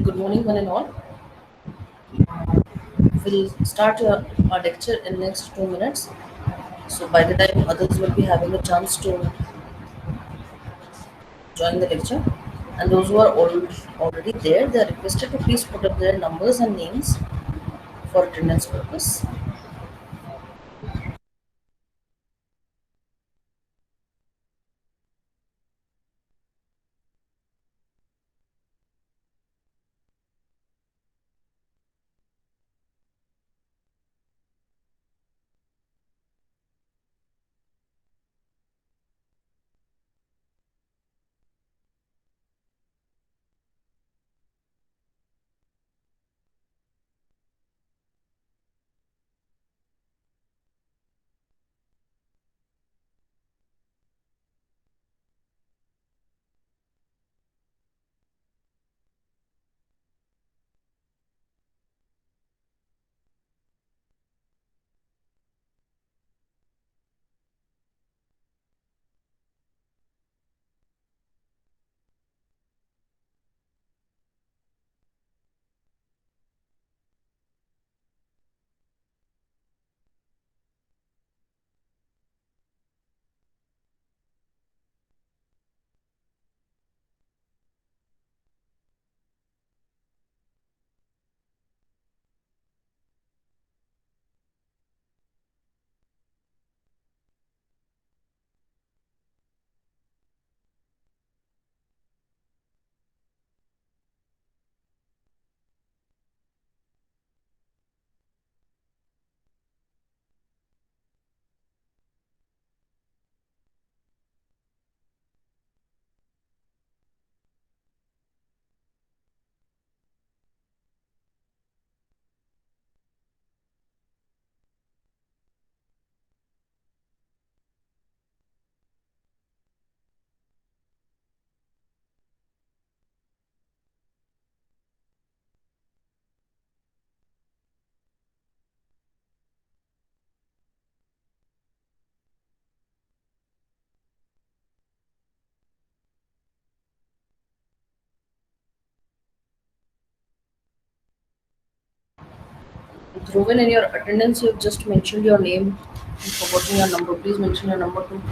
Good morning, one and all. We'll start our lecture in next 2 minutes. So by the time others will be having a chance to join the lecture, and those who are already there, they are requested to please put up their numbers and names for attendance purpose. Dhruvan, in your attendance, you have just mentioned your name and forgotten your number. Please mention your number too.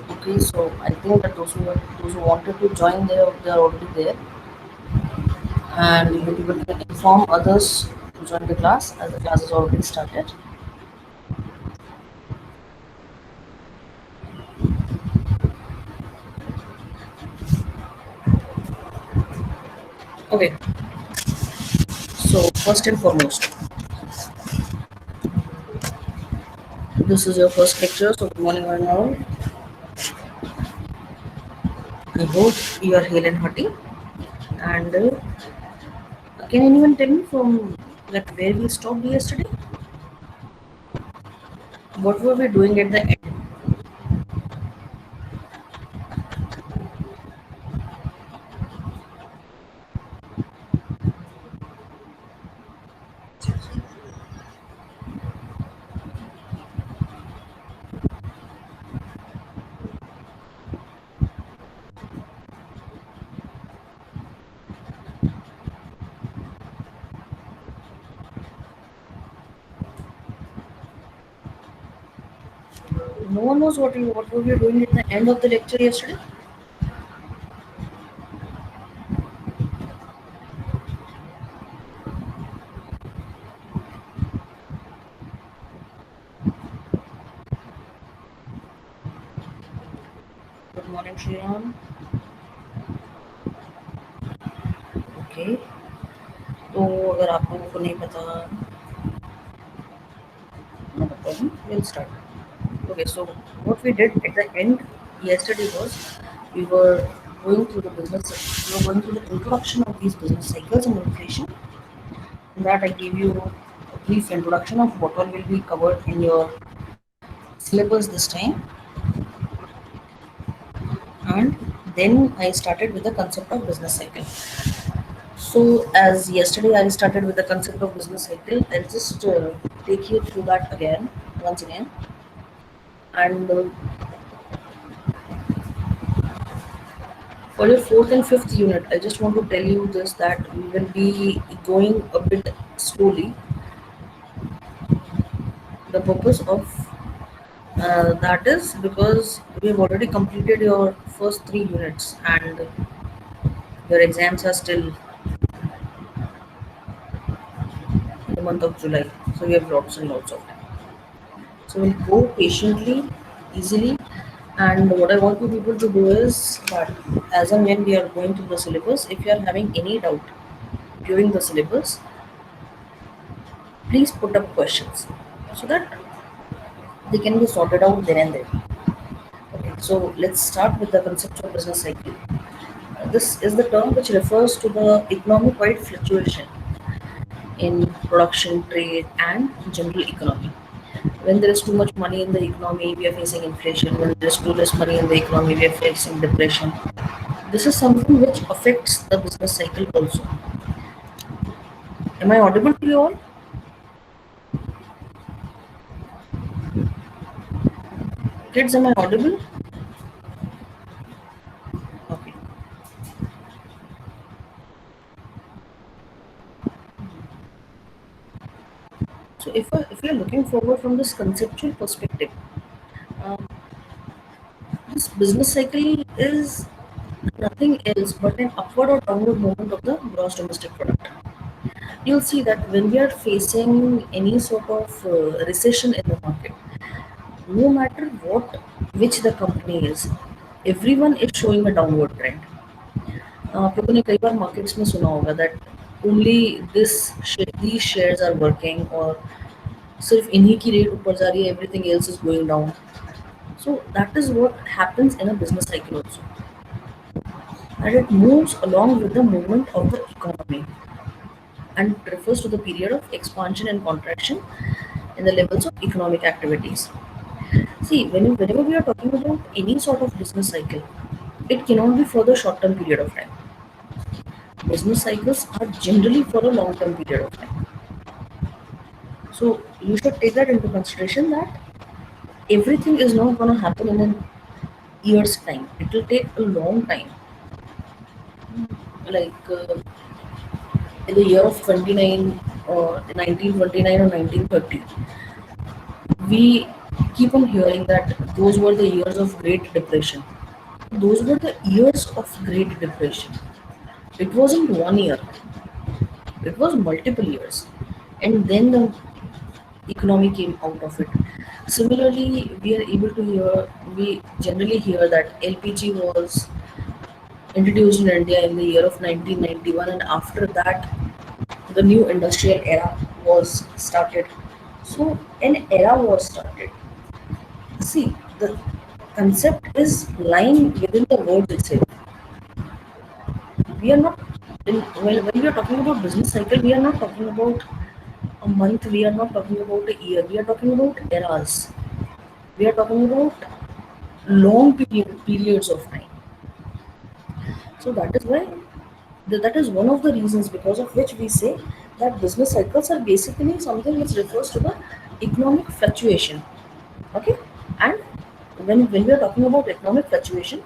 Okay, so I think that those who wanted to join, they are already there, and you can inform others to join the class as the class has already started. Okay, so first and foremost, this is your first lecture, so good morning one and all. I hope you are hale and hearty. And can anyone tell me from that where we stopped yesterday? What were we doing at the end? No one knows what were we doing at the end of the lecture yesterday. Good morning, Shriram. Okay, तो अगर आप लोगों को नहीं पता, no problem. We'll start. Okay, so what we did at the end yesterday was we were going through the business. We were going through the introduction of these business cycles and inflation. In that, I gave you a brief introduction of what all will be covered in your syllabus this time, and then I started with the concept of business cycle. So, as yesterday I started with the concept of business cycle, I'll just take you through that again, once again. And for your fourth and fifth unit, I just want to tell you this that we will be going a bit slowly. The purpose of that is because we have already completed your first three units and your exams are still in the month of July. So, we have lots and lots of time. So we'll go patiently, easily, and what I want you people to do is that as and when we are going through the syllabus, if you are having any doubt during the syllabus, please put up questions so that they can be sorted out then and there. Okay, so let's start with the concept of business cycle. This is the term which refers to the economic-wide fluctuation in production, trade, and general economy. When there is too much money in the economy, we are facing inflation. When there is too less money in the economy, we are facing depression. This is something which affects the business cycle also. Am I audible to you all? Kids, am I audible? Okay. So if we are looking forward from this conceptual perspective, um, this business cycle is nothing else but an upward or downward movement of the gross domestic product. You'll see that when we are facing any sort of recession in the market, no matter what, which the company is, everyone is showing a downward trend. आप लोगों ने कई बार markets में सुना होगा that only these shares are working और सिर्फ इन्हीं की रेट ऊपर जा रही है everything else is going down so that is what happens in a business cycle also and it moves along with the movement of the economy and it refers to the period of expansion and contraction in the levels of economic activities. See, whenever we are talking about any sort of business cycle, it cannot be for the short term period of time. Business cycles are generally for a long term period of time. So you should take that into consideration that everything is not going to happen in a year's time. It will take a long time. Like in the year of 29 or 1929 or 1930, we keep on hearing that those were the years of Great Depression. Those were the years of Great Depression. It wasn't one year, it was multiple years. And then the economy came out of it. Similarly, we generally hear that LPG was introduced in India in the year of 1991, and after that, the new industrial era was started. So, an era was started. See, the concept is lying within the word itself. We are not, when we are talking about business cycle, we are not talking about a month, we are not talking about a year, we are talking about eras. We are talking about periods of time. So that is why that is one of the reasons because of which we say that business cycles are basically something which refers to the economic fluctuation. Okay, and when we are talking about economic fluctuation,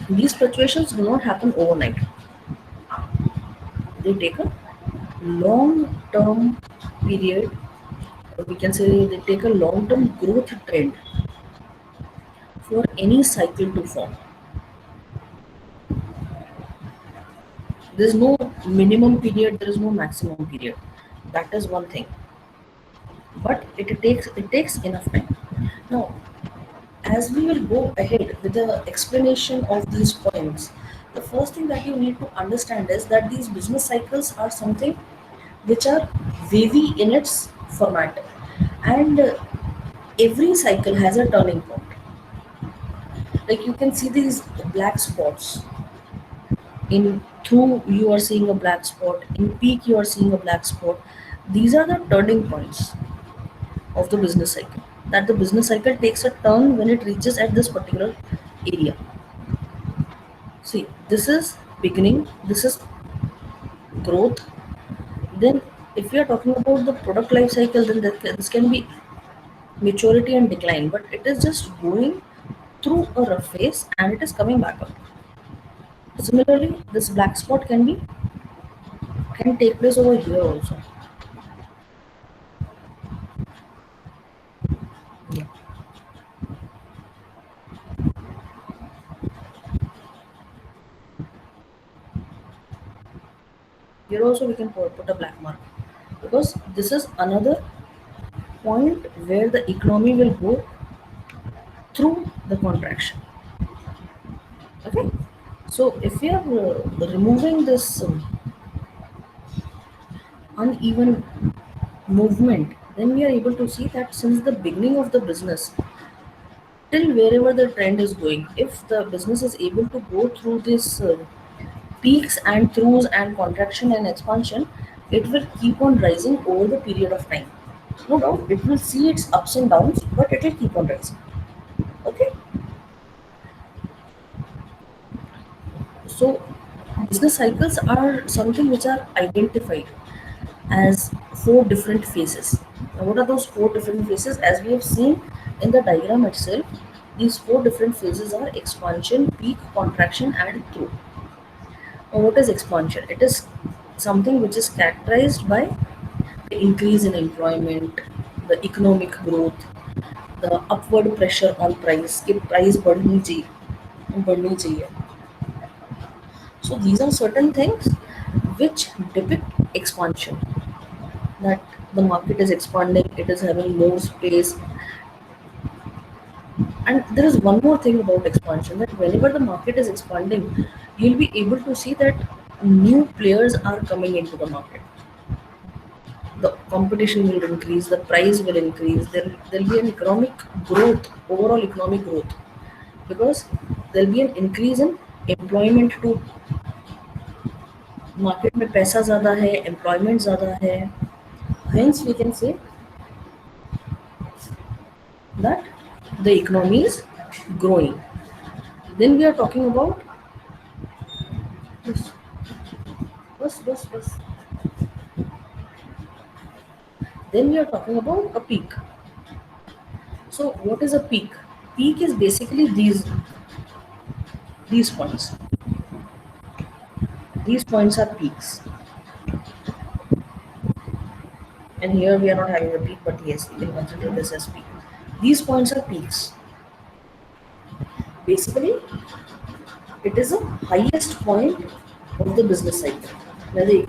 these fluctuations do not happen overnight. They take a long term period, or we can say they take a long term growth trend for any cycle to form. There is no minimum period, there is no maximum period. That is one thing. But it takes enough time. Now, as we will go ahead with the explanation of these points, the first thing that you need to understand is that these business cycles are something which are wavy in its format, and every cycle has a turning point. Like you can see these black spots in through you are seeing a black spot in peak you are seeing a black spot. These are the turning points of the business cycle, that the business cycle takes a turn when it reaches at this particular area. See, this is beginning, this is growth. Then if we are talking about the product life cycle, then this can be maturity and decline, but it is just going through a rough phase and it is coming back up. Similarly, this black spot can take place over here also. Yeah. Here also we can put a black mark, because this is another point where the economy will go through the contraction. Okay, so if we are removing this uneven movement, then we are able to see that since the beginning of the business till wherever the trend is going, if the business is able to go through this peaks and throughs and contraction and expansion, it will keep on rising over the period of time. No doubt, it will see its ups and downs, but it will keep on rising. Okay, so business cycles are something which are identified as four different phases. Now, what are those four different phases? As we have seen in the diagram itself, these four different phases are expansion, peak, contraction, and through. Now, what is expansion? It is something which is characterized by the increase in employment, the economic growth, the upward pressure on price कि price बढ़नी चाहिए. So these are certain things which depict expansion, that the market is expanding, it is having more space. And there is one more thing about expansion, that whenever the market is expanding, you'll be able to see that new players are coming into the market. The competition will increase, the price will increase, there'll be an economic growth, overall economic growth, because there'll be an increase in employment too. Market में पैसा ज़्यादा है, employment ज़्यादा है, hence we can say that the economy is growing. Then we are talking about this. Bus. Then we are talking about a peak. So what is a peak? Peak is basically these points. These points are peaks. And here we are not having a peak, but yes, we can consider this as peak. These points are peaks. Basically, it is the highest point of the business cycle. When the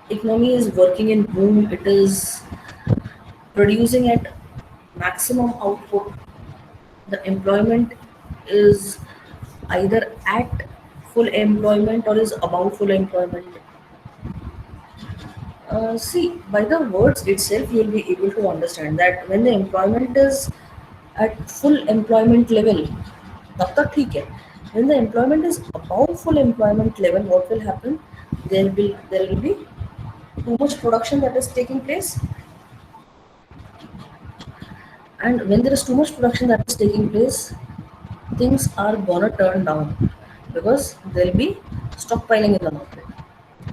economy is working in boom, it is producing at maximum output. The employment is either at full employment or is above full employment. See, by the words itself, you will be able to understand that when the employment is at full employment level, तब तक ठीक है. When the employment is above full employment level, what will happen? There will be too much production that is taking place, and when there is too much production that is taking place, things are gonna turn down because there will be stockpiling in the market.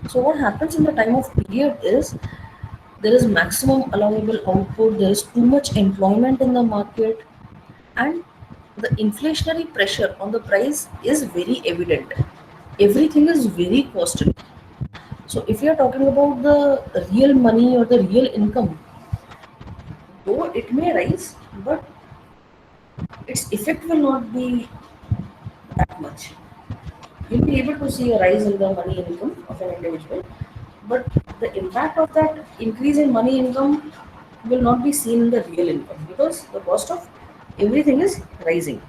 So what happens in the time of period is there is maximum allowable output, there is too much employment in the market, and the inflationary pressure on the price is very evident. Everything is very costly. So if you are talking about the real money or the real income, though it may rise, but its effect will not be that much. You'll be able to see a rise in the money income of an individual, but the impact of that increase in money income will not be seen in the real income because the cost of everything is rising.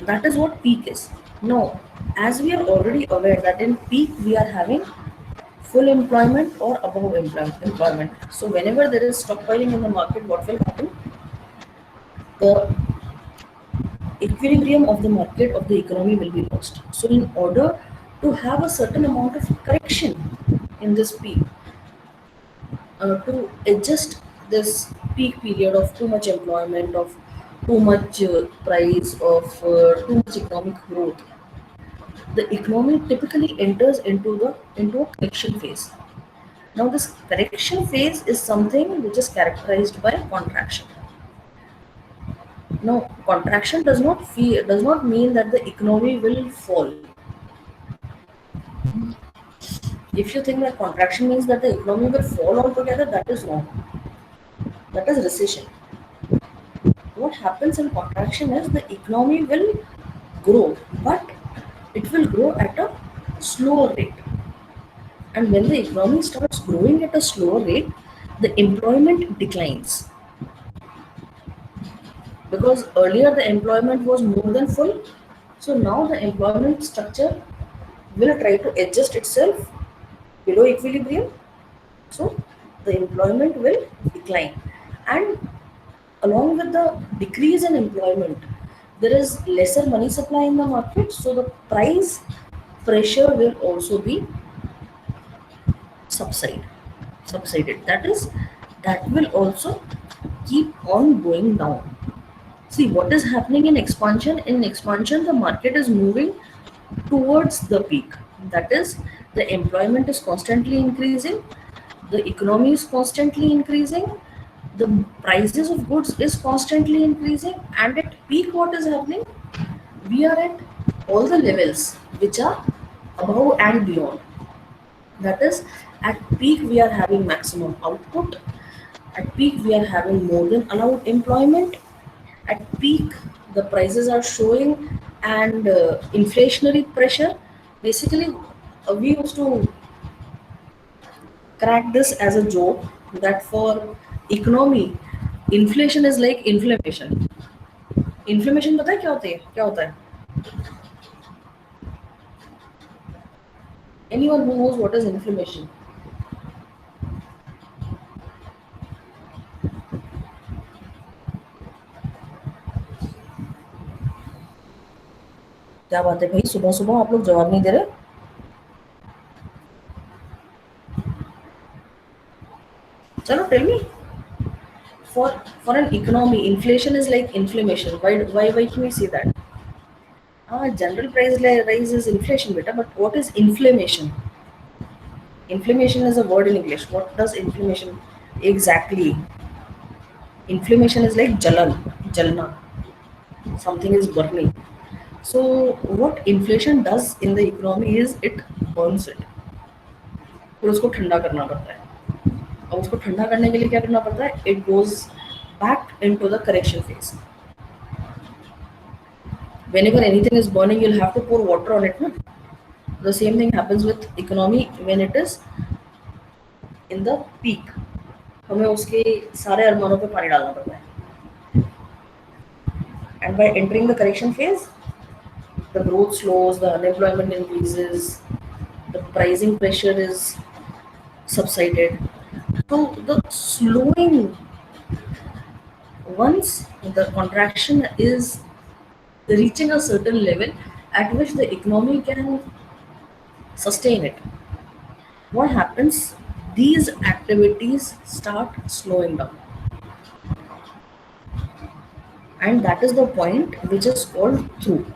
That is what peak is. Now, as we are already aware that in peak we are having full employment or above employment. So whenever there is stockpiling in the market, what will happen? The equilibrium of the market of the economy will be lost. So in order to have a certain amount of correction in this peak, to adjust this peak period of too much employment, of too much price of too much economic growth, the economy typically enters into a correction phase. Now, this correction phase is something which is characterized by contraction. Now, contraction does not mean that the economy will fall. If you think that contraction means that the economy will fall altogether, that is wrong. That is recession. What happens in contraction is the economy will grow, but it will grow at a slower rate. And when the economy starts growing at a slower rate, the employment declines. Because earlier the employment was more than full, so now the employment structure will try to adjust itself below equilibrium. So the employment will decline. And along with the decrease in employment, there is lesser money supply in the market, so the price pressure will also be subside subsided. That is, that will also keep on going down. See what is happening in expansion. In expansion, the market is moving towards the peak. That is, the employment is constantly increasing, the economy is constantly increasing, the prices of goods is constantly increasing, and at peak, what is happening? We are at all the levels which are above and beyond. That is, at peak, we are having maximum output. At peak, we are having more than allowed employment. At peak, the prices are showing and inflationary pressure. Basically, we used to crack this as a joke that for economy, inflation is like inflammation. Inflammation पता है क्या होती है? क्या होता है? Anyone who knows what is inflammation? क्या बात है भाई, सुबह सुबह आप लोग जवाब नहीं दे रहे? चलो, tell me. For an economy, inflation is like inflammation. Why can we say that? General price rise is inflation, beta. But what is inflammation? Inflammation is a word in English. What does inflammation exactly? Inflammation is like jalna. Something is burning. So what inflation does in the economy is it burns it. फिर उसको ठंडा करना पड़ता है. और उसको ठंडा करने के लिए क्या करना पड़ता है? It goes back into the correction phase. Whenever anything is burning, you'll have to pour water on it. No? The same thing happens with economy when it is in the peak. हमें उसके सारे अरमानों पे पानी डालना पड़ता है. And by entering the correction phase, the growth slows, the unemployment increases, the pricing pressure is subsided. So the slowing, once the contraction is reaching a certain level at which the economy can sustain it, what happens? These activities start slowing down. And that is the point which is called through.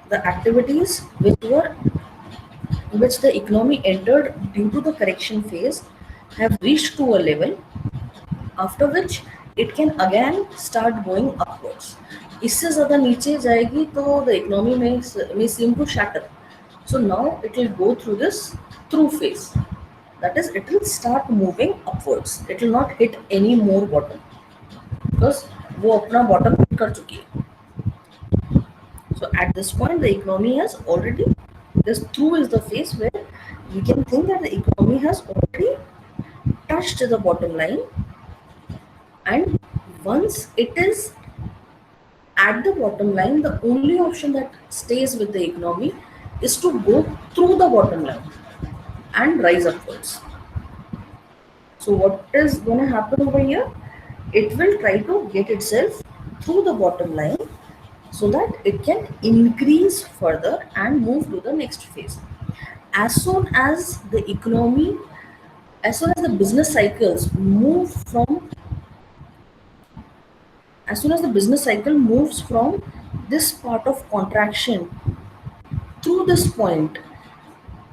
The activities which the economy entered due to the correction phase have reached to a level after which it can again start going upwards. इससे ज़्यादा नीचे जाएगी तो the economy may seem to shatter. So now it will go through this through phase. That is, it will start moving upwards. It will not hit any more bottom because वो अपना bottom hit कर चुकी है. So at this point, the economy has already, this through is the phase where we can think that the economy has already touched the bottom line. And once it is at the bottom line, the only option that stays with the economy is to go through the bottom line and rise upwards. So what is going to happen over here? It will try to get itself through the bottom line so that it can increase further and move to the next phase. As soon as the economy, as soon as the business cycles move from As soon as the business cycle moves from this part of contraction through this point,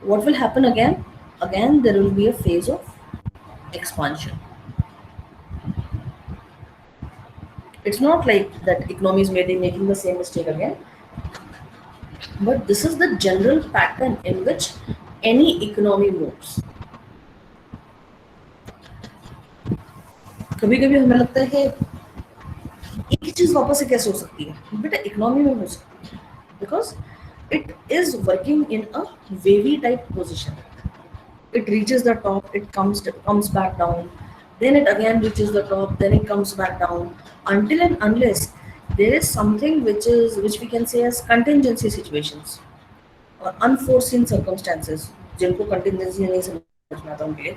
what will happen again? Again, there will be a phase of expansion. It's not like that economy is maybe making the same mistake again, but this is the general pattern in which any economy moves. कभी कभी हमें लगता है कि एक ही चीज वापस से कैसे हो सकती है, बेटा इकोनॉमी में हो सकती है, because it is working in a wavy type position. It reaches the top, it comes back down, then it again reaches the top, then it comes back down, until and unless there is something which we can say as contingency situations or unforeseen circumstances, जिनको contingency नहीं समझना था उनके लिए,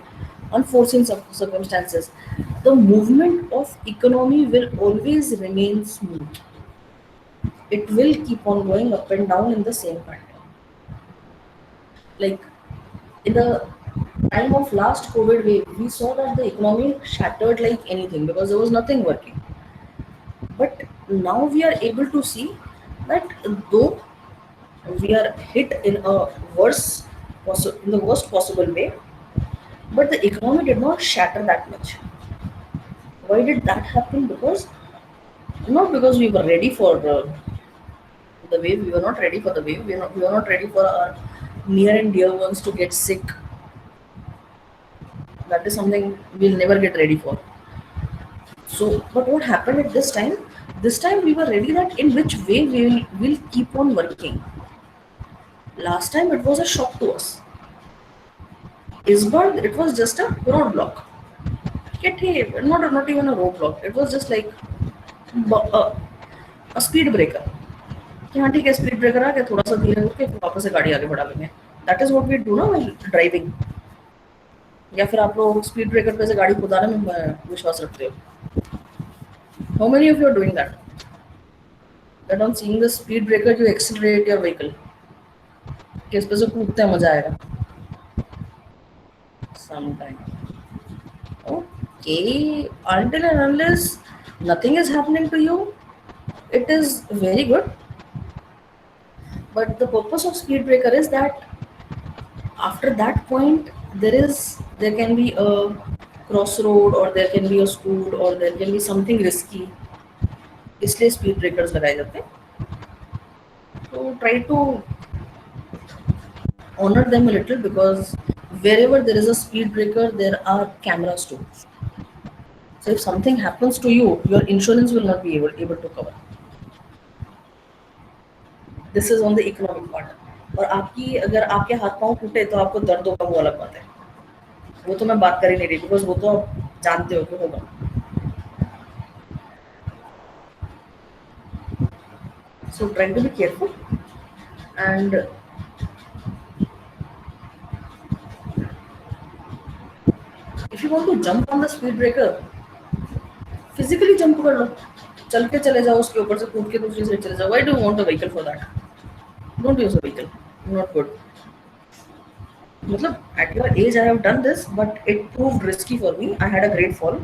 unforeseen circumstances, the movement of economy will always remain smooth. It will keep on going up and down in the same pattern. Like in the time of last COVID wave, we saw that the economy shattered like anything because there was nothing working. But now we are able to see that though we are hit in a in the worst possible way, but the economy did not shatter that much. Why did that happen? Because not because we were ready for the wave. We were not ready for the wave. We were not ready for our near and dear ones to get sick. That is something we'll never get ready for. So, but what happened at this time? This time we were ready that in which way will keep on working. Last time it was a shock to us. Isberg, it was just a roadblock. Not even a roadblock. It was just like a, a speed breaker. कि हाँ ठीक है speed breaker आ गया, थोड़ा सा धीरे होकर फिर वापस से गाड़ी आगे बढ़ा लेंगे. That is what we do ना ड्राइविंग. या फिर आप लोग स्पीड ब्रेकर पे से गाड़ी कुदाने में विश्वास रखते हो? How many of you are doing that? That on seeing the speed breaker you accelerate your vehicle. किस पे से कूदते हैं मजा आएगा. Sometime. Okay, until and unless nothing is happening to you, it is very good. But the purpose of speed breaker is that after that point there can be a crossroad or there can be a school or there can be something risky. इसलिए speed breakers लगाए जाते हैं. So try to honor them a little because wherever there is a speed breaker there are cameras too. So if something happens to you, your insurance will not be able to cover. This is on the economic part. और आपकी अगर आपके हाथ पांव टूटे तो आपको दर्द होगा, वो अलग बात है. वो तो मैं बात कर ही नहीं रही बिकॉज वो तो आप जानते हो कि होगा. So try to be careful and if you want to jump on the speed breaker, physically jump कर लो, चल के चले जाओ उसके ऊपर से, कूद के दूसरी साइड चले जाओ. Why do you want a vehicle for that? Don't use a vehicle. Not good. मतलब at your age I have done this, but it proved risky for me. I had a great fall,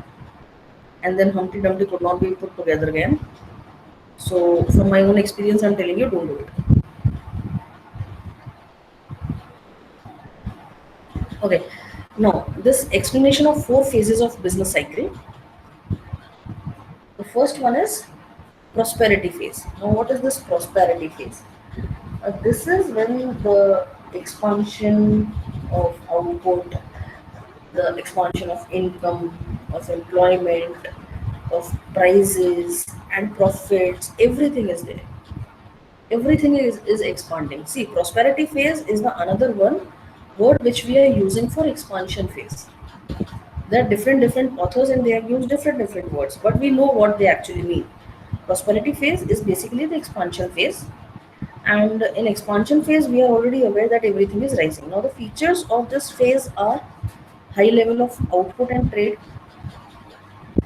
and then Humpty Dumpty could not be put together again. So from my own experience, I'm telling you, don't do it. Okay. Now this explanation of 4 phases of business cycle. The first one is prosperity phase. Now what is this prosperity phase? This is when the expansion of output, the expansion of income, of employment, of prices and profits, everything is there. Everything is expanding. See, prosperity phase is the another one word which we are using for expansion phase. There are different authors and they have used different words, but we know what they actually mean. Prosperity phase is basically the expansion phase. And in expansion phase, we are already aware that everything is rising. Now, the features of this phase are high level of output and trade.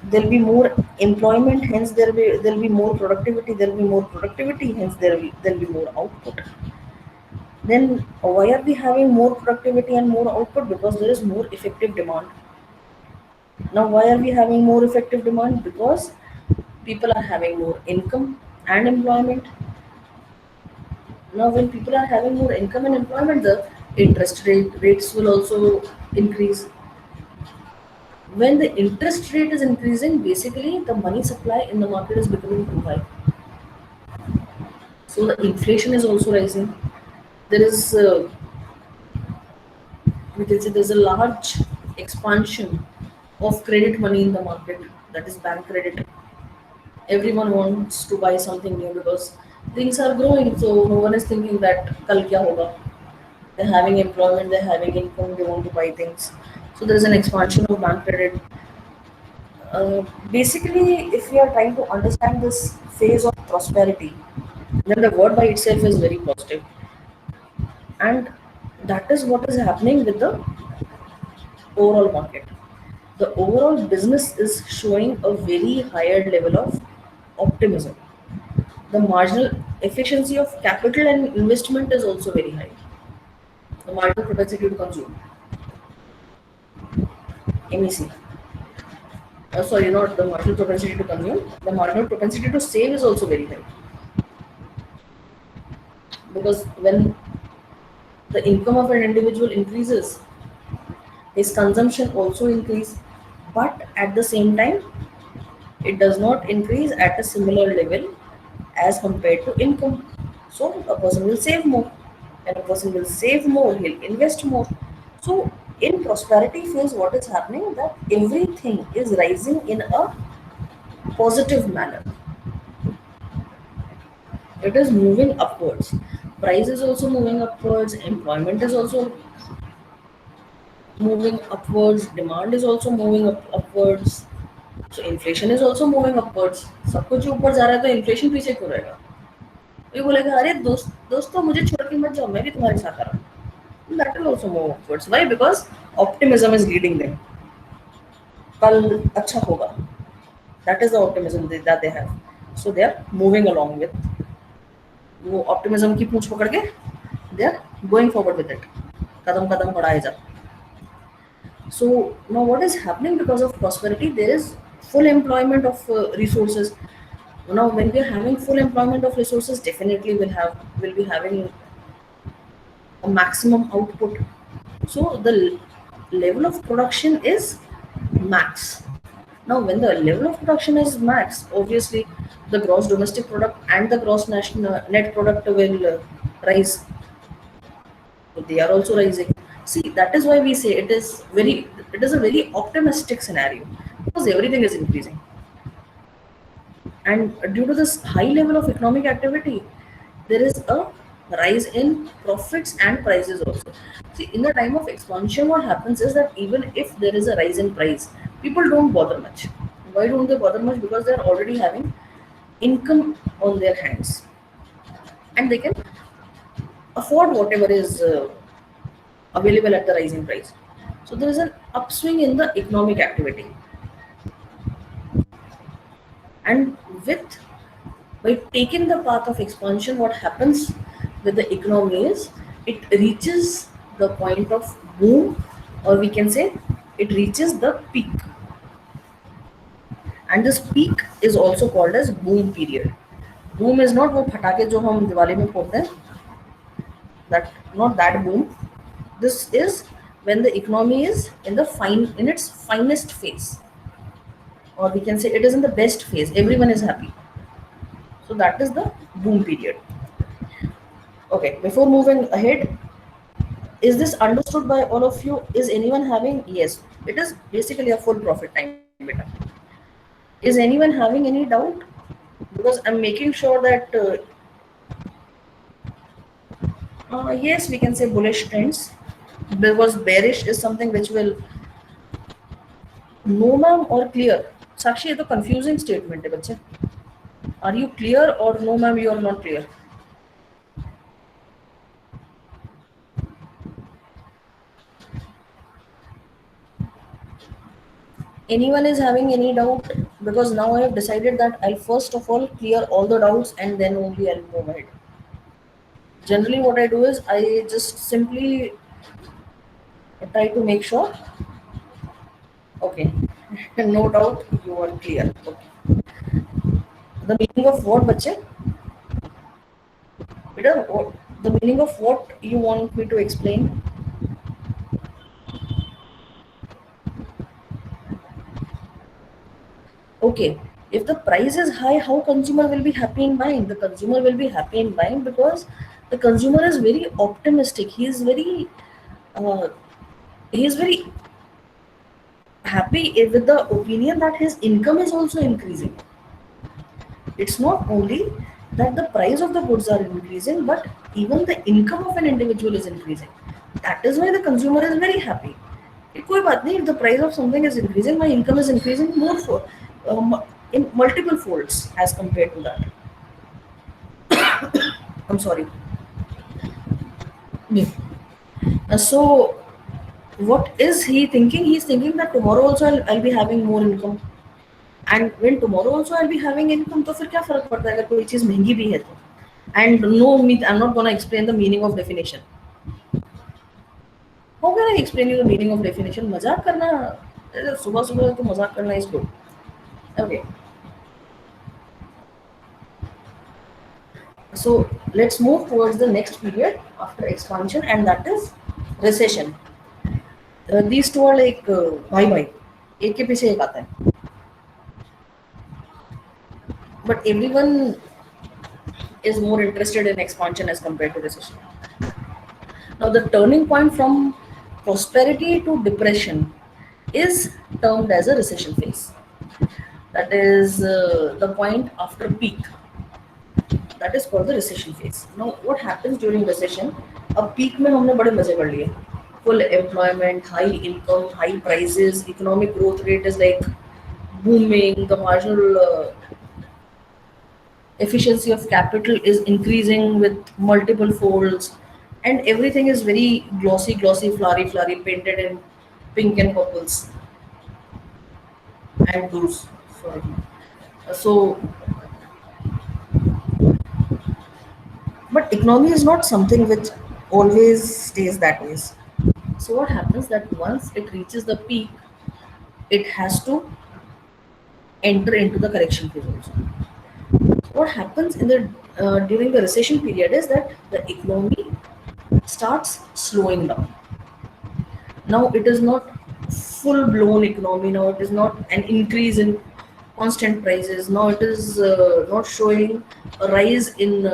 There'll be more employment, hence there'll be more productivity. There'll be more productivity, hence there'll be more output. Then, why are we having more productivity and more output? Because there is more effective demand. Now, why are we having more effective demand? Because People are having more income and employment. Now, when people are having more income and employment, the rates will also increase. When the interest rate is increasing, basically the money supply in the market is becoming too high. So the inflation is also rising. There is, we can say, there's a large expansion of credit money in the market. That is bank credit. Everyone wants to buy something new because things are growing. So no one is thinking that kal kya hoga. They're having employment, they're having income, they want to buy things. So there is an expansion of bank credit. Basically, if we are trying to understand this phase of prosperity, then the word by itself is very positive, and that is what is happening with the overall market. The overall business is showing a very higher level of optimism. The marginal efficiency of capital and investment is also very high. The marginal propensity to consume, MEC. Sorry, not the marginal propensity to consume. The marginal propensity to save is also very high, because when the income of an individual increases, his consumption also increase, but at the same time, it does not increase at a similar level as compared to income. So a person will save more, and a person will save more, he'll invest more. So in prosperity phase, what is happening, that everything is rising in a positive manner. It is moving upwards. Price is also moving upwards. Employment is also moving upwards. Demand is also moving upwards. So inflation is also moving upwards. सब कुछ ऊपर जा रहा है तो inflation पीछे क्यों रहेगा? ये बोलेगा अरे दोस्तों मुझे छोड़ के मत जाओ, मैं भी तुम्हारे साथ आ रहा हूँ. That will also move upwards. Why? Because optimism is leading them. कल अच्छा होगा. That is the optimism that they have. So they are moving along with वो optimism की पूंछ पकड़ के they are going forward with it. कदम कदम बढ़ाए जा. So now what is happening because of prosperity? There is full employment of resources. Now when we are having full employment of resources, definitely will be having a maximum output. So the level of production is max. Now when the level of production is max, obviously the gross domestic product and the gross national net product will rise. So they are also rising. See, that is why we say it is a very optimistic scenario, because everything is increasing. And due to this high level of economic activity, there is a rise in profits and prices also. See, in the time of expansion, what happens is that even if there is a rise in price, people don't bother much. Why don't they bother much? Because they are already having income on their hands, and they can afford whatever is available at the rising price. So there is an upswing in the economic activity, and with by taking the path of expansion, what happens with the economy is it reaches the point of boom, or we can say it reaches the peak, and this peak is also called as boom period. Boom is not वो फटाके जो हम दिवाली में फोड़ते हैं, that not that boom. This is when the economy is in its finest phase, or we can say it is in the best phase. Everyone is happy. So that is the boom period. Okay, before moving ahead, is this understood by all of you? Is anyone having? Yes, it is basically a full profit time beta. Is anyone having any doubt? Because I'm making sure that yes, we can say bullish trends, because bearish is something which will no ma'am or clear. Sakshi, ये तो confusing statement है बच्चे. Are you clear or no ma'am you are not clear? Anyone is having any doubt? Because now I have decided that I'll first of all clear all the doubts and then only I'll move ahead. Generally what I do is I just simply try to make sure. Okay. No doubt you are clear. Okay. The meaning of what, bache? Beta, the meaning of what you want me to explain? Okay, if the price is high, how consumer will be happy in buying? The consumer will be happy in buying because the consumer is very optimistic. Uh, he is very happy with the opinion that his income is also increasing. It's not only that the price of the goods are increasing, but even the income of an individual is increasing. That is why the consumer is very happy. कि कोई बात नहीं, if the price of something is increasing, my income is increasing more for in multiple folds as compared to that. I'm sorry. Yeah. So what is he thinking? He's thinking that tomorrow also I'll be having more income. And when tomorrow also I'll be having income, तो फिर क्या फर्क पड़ता है अगर कोई चीज महंगी भी है तो. And no, I'm not gonna explain the meaning of definition. How can I explain you the meaning of definition? मजाक करना, सुबह सुबह तो मजाक करना is good. Okay, so let's move towards the next period after expansion, and that is recession. These two are like bye bye. एक के पीछे एक आता है. But everyone is more interested in expansion as compared to recession. Now, the turning point from prosperity to depression is termed as a recession phase. That is the point after peak. That is called the recession phase. Now, what happens during recession? A peak में हमने बड़े मजे कर लिए. Full employment, high income, high prices, economic growth rate is like booming. The marginal efficiency of capital is increasing with multiple folds, and everything is very glossy, glossy, flowery, flowery, painted in pink and purples and blues. Sorry. So, but economy is not something which always stays that way. So what happens that once it reaches the peak, it has to enter into the correction phase also. What happens in the during the recession period is that the economy starts slowing down. Now it is not full blown economy. Now it is not an increase in constant prices. Now it is not showing a rise in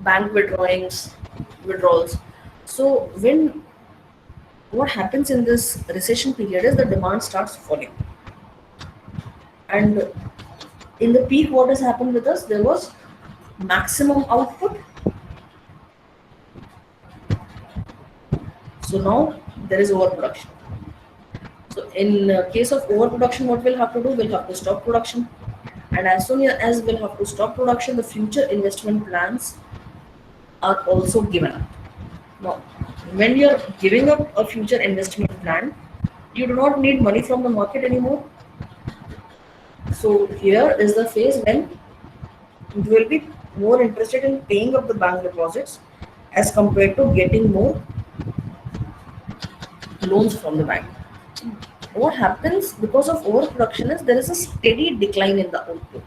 bank withdrawals. So when what happens in this recession period is the demand starts falling, and in the peak what has happened with us, there was maximum output. So now there is overproduction. So in case of overproduction, what we'll have to do, we'll have to stop production, and as soon as we'll have to stop production, the future investment plans are also given up. Now, when you're giving up a future investment plan, you do not need money from the market anymore. So here is the phase when you will be more interested in paying up the bank deposits as compared to getting more loans from the bank. What happens because of overproduction is there is a steady decline in the output.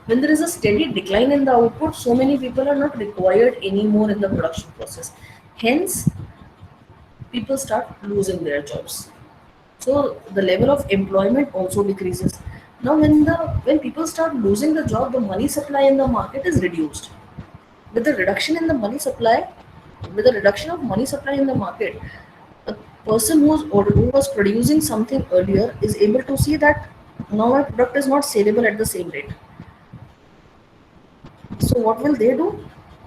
When there is a steady decline in the output, so many people are not required anymore in the production process. Hence, people start losing their jobs. So the level of employment also decreases. Now, when people start losing the job, the money supply in the market is reduced. With the reduction in the money supply, with the reduction of money supply in the market, a person who was producing something earlier is able to see that now my product is not saleable at the same rate. So what will they do?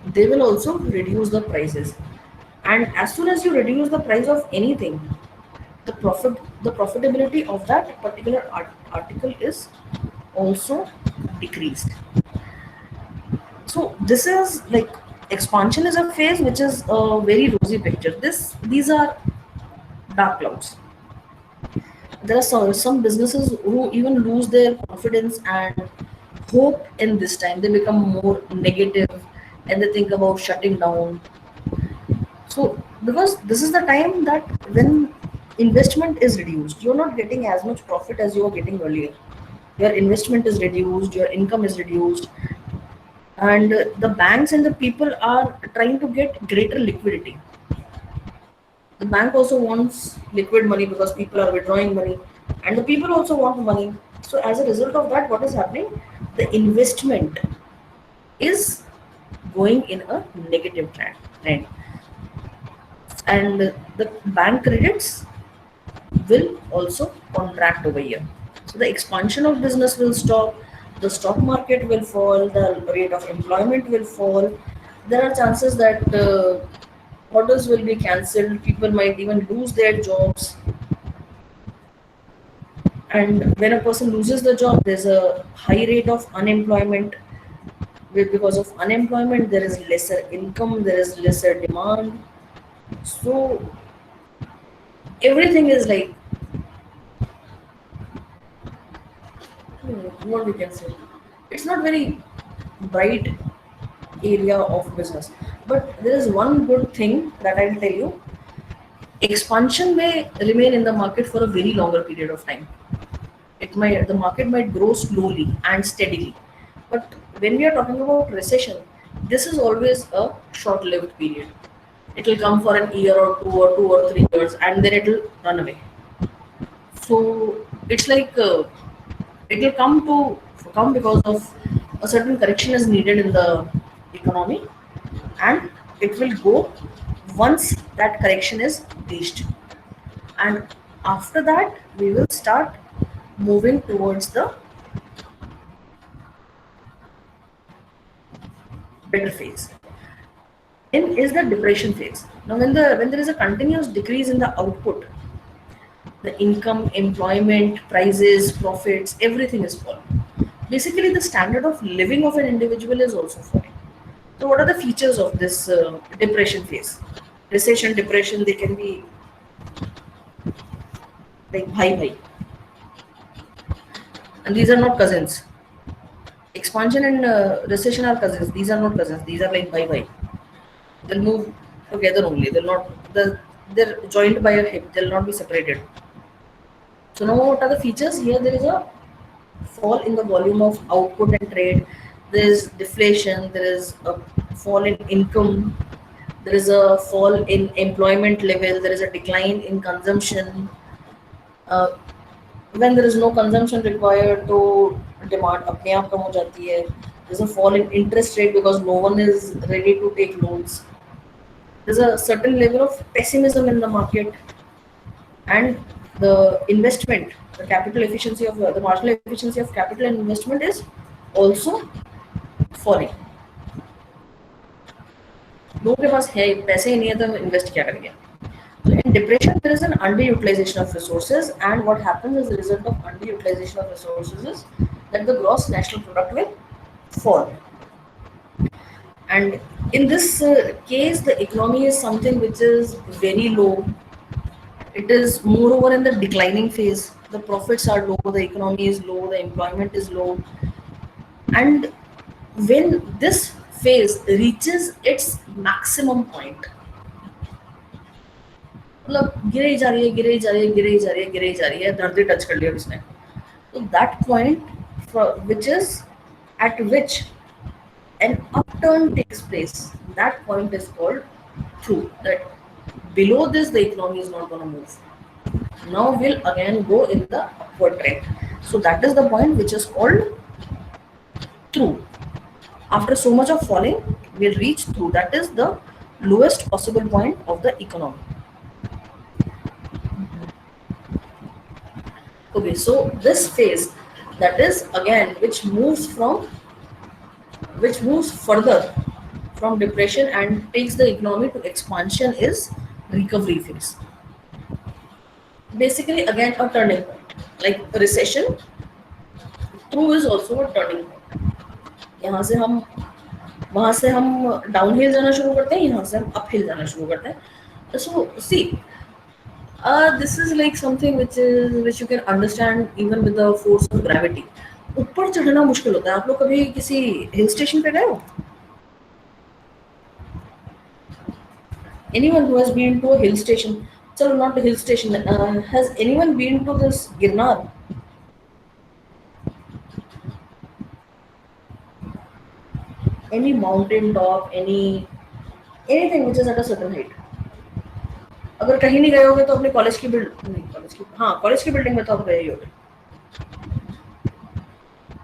They will also reduce the prices. And as soon as you reduce the price of anything, the profitability of that particular article is also decreased. So this is like expansion is a phase which is a very rosy picture. These are dark clouds. There are some businesses who even lose their confidence and hope in this time. They become more negative and they think about shutting down. So because this is the time that when investment is reduced, you're not getting as much profit as you were getting earlier. your investment is reduced, your income is reduced, and the banks and the people are trying to get greater liquidity. The bank also wants liquid money because people are withdrawing money, and the people also want money. So as a result of that, what is happening? The investment is going in a negative trend, and the bank credits will also contract over here. So the expansion of business will stop, the stock market will fall, the rate of employment will fall. There are chances that orders will be cancelled, people might even lose their jobs. And when a person loses the job, there's a high rate of unemployment. Because of unemployment, there is lesser income, there is lesser demand. So everything is like, what we can say, it's not very bright area of business. But there is one good thing that I'll tell you: expansion may remain in the market for a very longer period of time. The market might grow slowly and steadily. But when we are talking about recession, this is always a short-lived period. It will come for an year or 2 or 3 years, and then it will run away. So it's like it will come because of a certain correction is needed in the economy, and it will go once that correction is reached, and after that we will start moving towards the better phase. In is the depression phase. Now when there is a continuous decrease in the output, the income, employment, prices, profits, everything is falling. Basically the standard of living of an individual is also falling. So what are the features of this depression phase? Recession, depression, they can be like bhai bhai, and these are not cousins. Expansion and recession are cousins. These are not cousins. These are like bhai bhai. They'll move together only. They're joined by a hip. They'll not be separated. So now what are the features? Here there is a fall in the volume of output and trade. There is deflation. There is a fall in income. There is a fall in employment level. There is a decline in consumption. Uh, when there is no consumption required, तो demand अपने आप कम हो जाती है. There's a fall in interest rate because no one is ready to take loans. There's a certain level of pessimism in the market, and the investment, the capital efficiency of the marginal efficiency of capital and investment is also falling. लोगों के पास है पैसे ही नहीं है तो invest क्या करेंगे. So in depression, there is an underutilization of resources, and what happens as a result of underutilization of resources is that the gross national product will fall. And in this case, the economy is something which is very low. It is moreover in the declining phase. The profits are low, the economy is low, the employment is low, and when this phase reaches its maximum point, मतलब गिरे ही जा रही है, गिरे ही जा रही है, गिरे ही जा रही है, गिरे ही जा रही है, धरती टच कर लिया उसने. So that point, which is at which an upturn takes place, that point is called through. That below this, the economy is not going to move. Now we'll again go in the upward trend. So that is the point which is called through. After so much of falling, we'll reach through. That is the lowest possible point of the economy. Okay, so this phase, that is again which moves further from depression and takes the economy to expansion is recovery phase. Basically again a turning point. Like recession, through is also a turning point. यहाँ से हम वहाँ से हम downhill जाना शुरू करते हैं, यहाँ से हम अपहिल जाना शुरू करते हैं. So see, this is like something which you can understand even with the force of gravity. ऊपर चढ़ना मुश्किल होता है. आप लोग कभी किसी हिल स्टेशन पे गए हो? Anyone who has been to a hill station, चलो not a hill station, has anyone been to this Girnar? any mountain top, anything which is at a certain height. अगर कहीं नहीं गए होगे तो अपने कॉलेज की बिल्ड नहीं कॉलेज की हाँ कॉलेज की बिल्डिंग में तो आप गए ही होगे.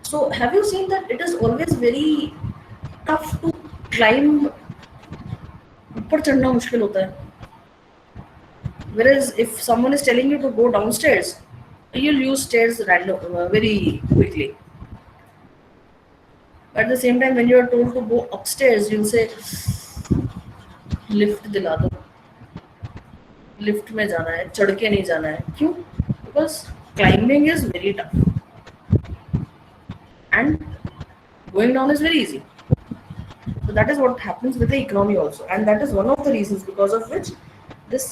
So have you seen that it is always very tough to climb, ऊपर चढ़ना मुश्किल होता है. Whereas if someone is telling you to go downstairs, you'll use stairs very quickly. At the same time, when you are told to go upstairs, you'll say lift दिला दो, lift में जाना है, चढ़ के नहीं जाना है. क्यों? Because climbing is very tough and going down is very easy. So that is what happens with the economy also, and that is one of the reasons because of which this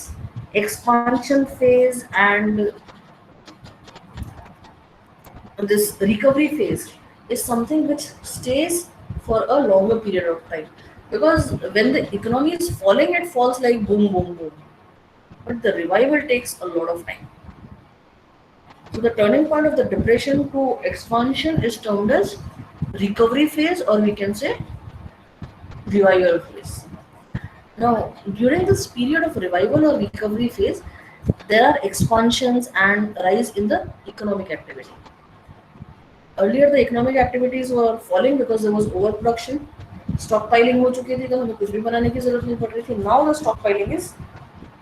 expansion phase and this recovery phase is something which stays for a longer period of time. Because when the economy is falling, it falls like boom, boom, boom. But the revival takes a lot of time. So the turning point of the depression to expansion is termed as recovery phase, or we can say revival phase. Now, during this period of revival or recovery phase, there are expansions and rise in the economic activity. Earlier, the economic activities were falling because there was overproduction. Stockpiling हो चुकी थी तो हमें कुछ भी बनाने की जरूरत नहीं पड़ रही थी. Now the stockpiling is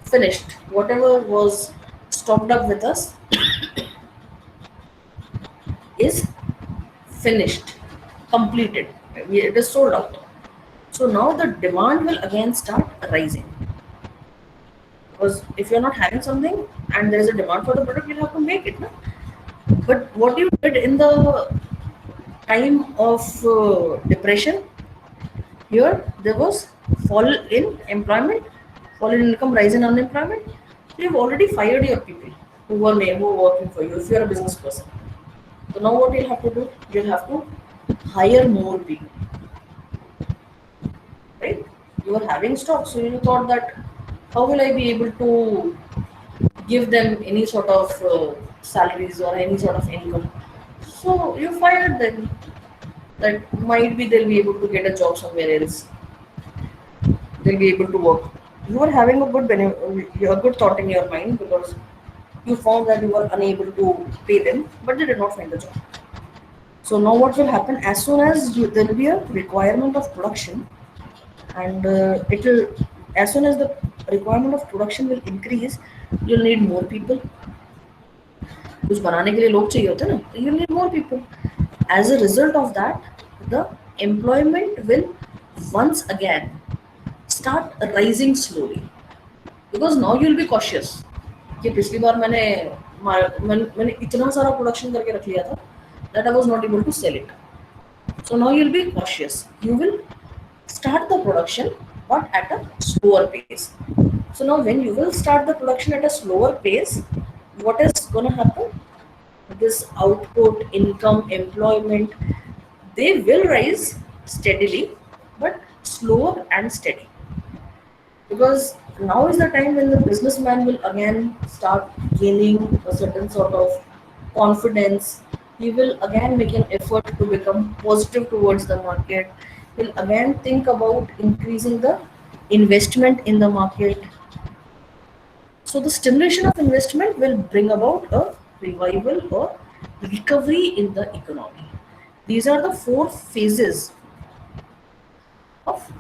finished. Whatever was stocked up with us is finished, completed. It is sold out. So now the demand will again start rising. Because if you're not having something and there is a demand for the product, you'll have to make it. No? But what you did in the time of depression, here there was fall in employment, fall in income, rise in unemployment. You've already fired your people who were working for you if you're a business person. So now what you'll have to do? You'll have to hire more people. Right? You were having stock, so you thought that how will I be able to give them any sort of salaries or any sort of income? So you fired them. That might be they'll be able to get a job somewhere else. They'll be able to work. You were having a good thought in your mind because you found that you were unable to pay them, but they did not find a job. So now what will happen? As soon as there will be a requirement of production, and it will, as soon as the requirement of production will increase, you'll need more people. कुछ बनाने के लिए लोग चाहिए होते हैं ना, तो you'll need more people. As a result of that, the employment will once again start rising slowly. Because now you'll be cautious. कि पिछली बार मैंने इतना सारा प्रोडक्शन करके रख लिया था that I was not able to sell it. So now you'll be cautious. You will start the production but at a slower pace. So now when you will start the production at a slower pace, what is going to happen? This output, income, employment, they will rise steadily but slower and steady. Because now is the time when the businessman will again start gaining a certain sort of confidence. He will again make an effort to become positive towards the market. He'll again think about increasing the investment in the market. So the stimulation of investment will bring about a revival or recovery in the economy. These are the four phases of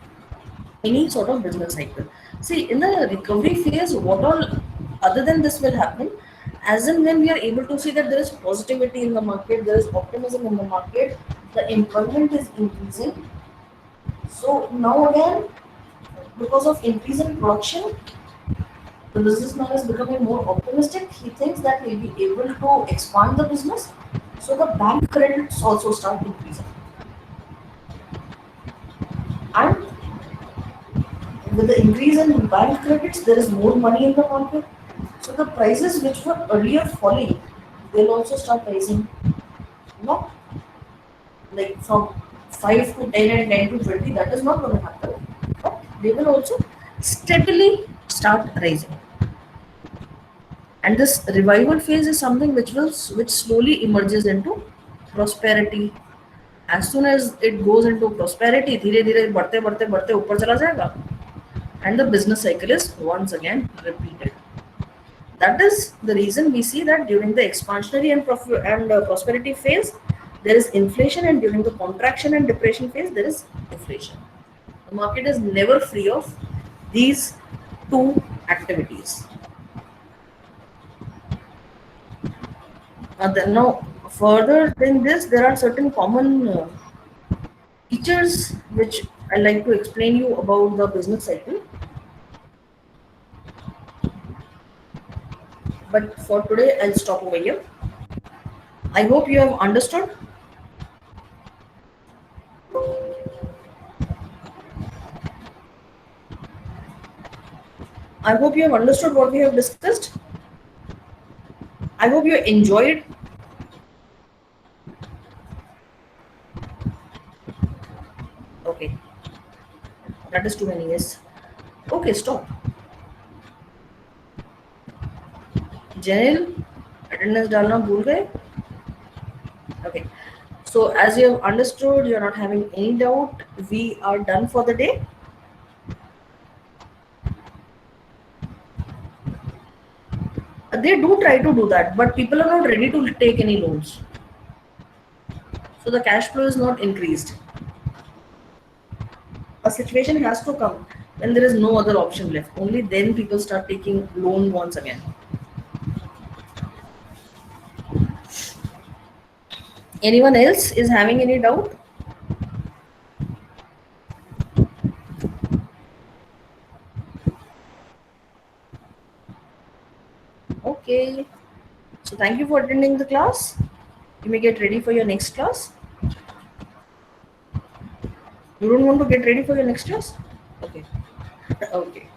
any sort of business cycle. See, in the recovery phase, what all other than this will happen, as and when we are able to see that there is positivity in the market, there is optimism in the market, the employment is increasing. So now again, because of increase in production, the businessman is becoming more optimistic. He thinks that he'll be able to expand the business. So the bank credits also start increasing. And with the increase in bank credits, there is more money in the market. So the prices which were earlier falling, they'll also start rising. Not like from 5 to 10 and 10 to 20, that is not going to happen. But they will also steadily start rising. And this revival phase is something which slowly emerges into prosperity as soon as it goes into prosperity, धीरे धीरे बढ़ते बढ़ते बढ़ते ऊपर चला जाएगा, and the business cycle is once again repeated. That is the reason we see that during the expansionary and prosperity phase, there is inflation, and during the contraction and depression phase, there is deflation. The market is never free of these two activities. Now, further than this, there are certain common features which I like to explain you about the business cycle. But for today, I'll stop over here. I hope you have understood. I hope you have understood what we have discussed. I hope you enjoyed. Okay, that is too many. Yes. Okay, stop. Janil, attendance डालना भूल गए? Okay. So as you have understood, you are not having any doubt. We are done for the day. They do try to do that, but people are not ready to take any loans. So the cash flow is not increased. A situation has to come when there is no other option left. Only then people start taking loan once again. Anyone else is having any doubt? Okay. So thank you for attending the class. You may get ready for your next class. You don't want to get ready for your next class? Okay. Okay.